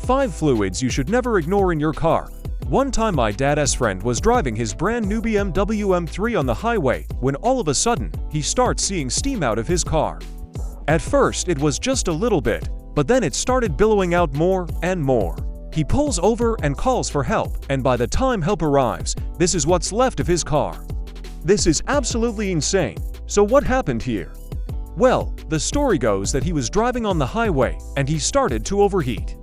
5 fluids you should never ignore in your car. One time my dad's friend was driving his brand new BMW M3 on the highway when all of a sudden, he starts seeing steam out of his car. At first it was just a little bit, but then it started billowing out more and more. He pulls over and calls for help, and by the time help arrives, this is what's left of his car. This is absolutely insane. So what happened here? Well, the story goes that he was driving on the highway and he started to overheat.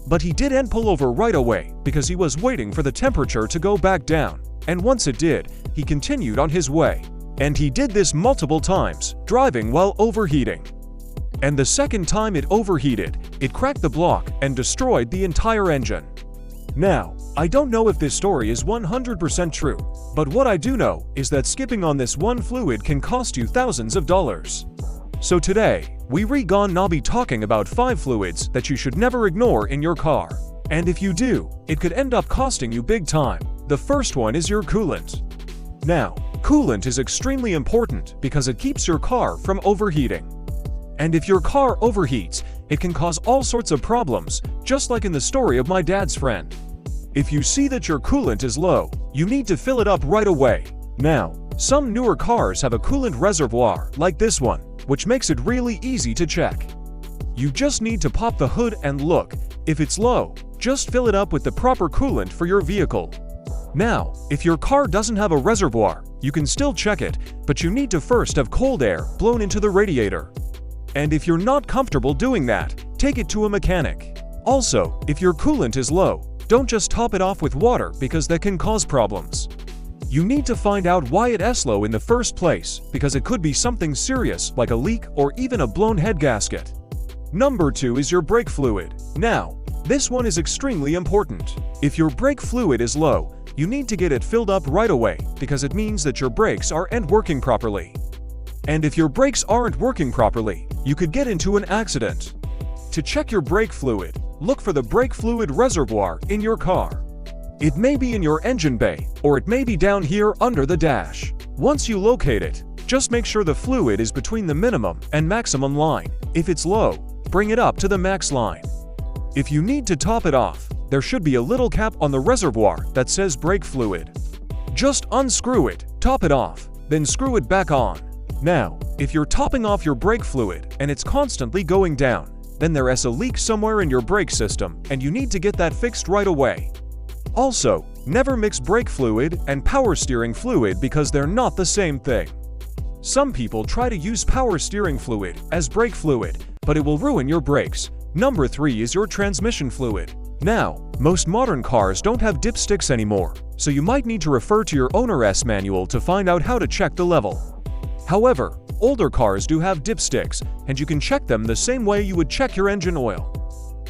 But he didn't pull over right away because he was waiting for the temperature to go back down, and once it did, he continued on his way. And he did this multiple times, driving while overheating. And the second time it overheated, it cracked the block and destroyed the entire engine. Now, I don't know if this story is 100% true, but what I do know is that skipping on this one fluid can cost you thousands of dollars. So today, we're gonna be talking about 5 fluids that you should never ignore in your car. And if you do, it could end up costing you big time. The first one is your coolant. Now, coolant is extremely important because it keeps your car from overheating. And if your car overheats, it can cause all sorts of problems, just like in the story of my dad's friend. If you see that your coolant is low, you need to fill it up right away. Now, some newer cars have a coolant reservoir like this one, which makes it really easy to check. You just need to pop the hood and look. If it's low, just fill it up with the proper coolant for your vehicle. Now, if your car doesn't have a reservoir, you can still check it, but you need to first have cold air blown into the radiator. And if you're not comfortable doing that, take it to a mechanic. Also, if your coolant is low, don't just top it off with water because that can cause problems. You need to find out why it's low in the first place, because it could be something serious like a leak or even a blown head gasket. Number 2 is your brake fluid. Now, this one is extremely important. If your brake fluid is low, you need to get it filled up right away because it means that your brakes aren't working properly. And if your brakes aren't working properly, you could get into an accident. To check your brake fluid, look for the brake fluid reservoir in your car. It may be in your engine bay, or it may be down here under the dash. Once you locate it, just make sure the fluid is between the minimum and maximum line. If it's low, bring it up to the max line. If you need to top it off, there should be a little cap on the reservoir that says brake fluid. Just unscrew it, top it off, then screw it back on. Now, if you're topping off your brake fluid and it's constantly going down, then there is a leak somewhere in your brake system and you need to get that fixed right away. Also, never mix brake fluid and power steering fluid because they're not the same thing. Some people try to use power steering fluid as brake fluid, but it will ruin your brakes. Number 3 is your transmission fluid. Now, most modern cars don't have dipsticks anymore, so you might need to refer to your owner's manual to find out how to check the level. However, older cars do have dipsticks, and you can check them the same way you would check your engine oil.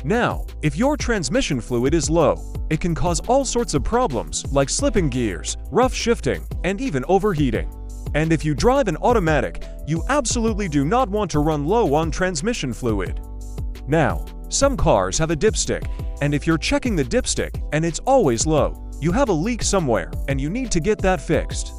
Now, if your transmission fluid is low, it can cause all sorts of problems like slipping gears, rough shifting, and even overheating. And if you drive an automatic, you absolutely do not want to run low on transmission fluid. Now, some cars have a dipstick, and if you're checking the dipstick and it's always low, you have a leak somewhere and you need to get that fixed.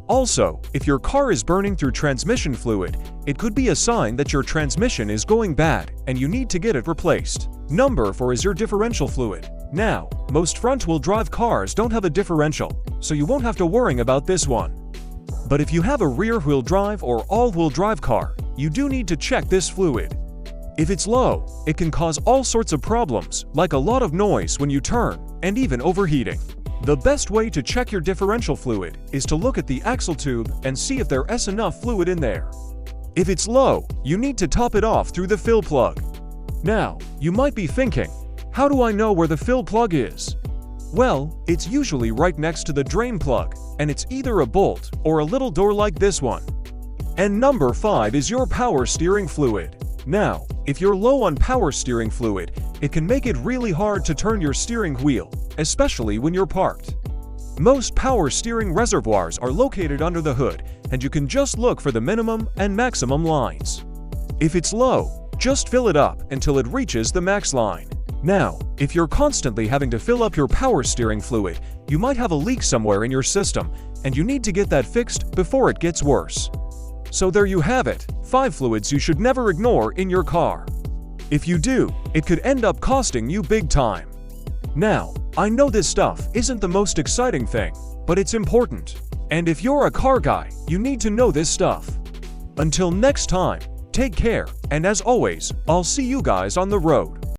Also, if your car is burning through transmission fluid, it could be a sign that your transmission is going bad and you need to get it replaced. Number 4 is your differential fluid. Now, most front-wheel drive cars don't have a differential, so you won't have to worry about this one. But if you have a rear-wheel drive or all-wheel drive car, you do need to check this fluid. If it's low, it can cause all sorts of problems, like a lot of noise when you turn, and even overheating. The best way to check your differential fluid is to look at the axle tube and see if there is enough fluid in there. If it's low, you need to top it off through the fill plug. Now, you might be thinking, how do I know where the fill plug is? Well, it's usually right next to the drain plug, and it's either a bolt or a little door like this one. And number 5 is your power steering fluid. Now, if you're low on power steering fluid, it can make it really hard to turn your steering wheel, especially when you're parked. Most power steering reservoirs are located under the hood, and you can just look for the minimum and maximum lines. If it's low, just fill it up until it reaches the max line. Now, if you're constantly having to fill up your power steering fluid, you might have a leak somewhere in your system, and you need to get that fixed before it gets worse. So there you have it, 5 fluids you should never ignore in your car. If you do, it could end up costing you big time. Now, I know this stuff isn't the most exciting thing, but it's important. And if you're a car guy, you need to know this stuff. Until next time, take care, and as always, I'll see you guys on the road.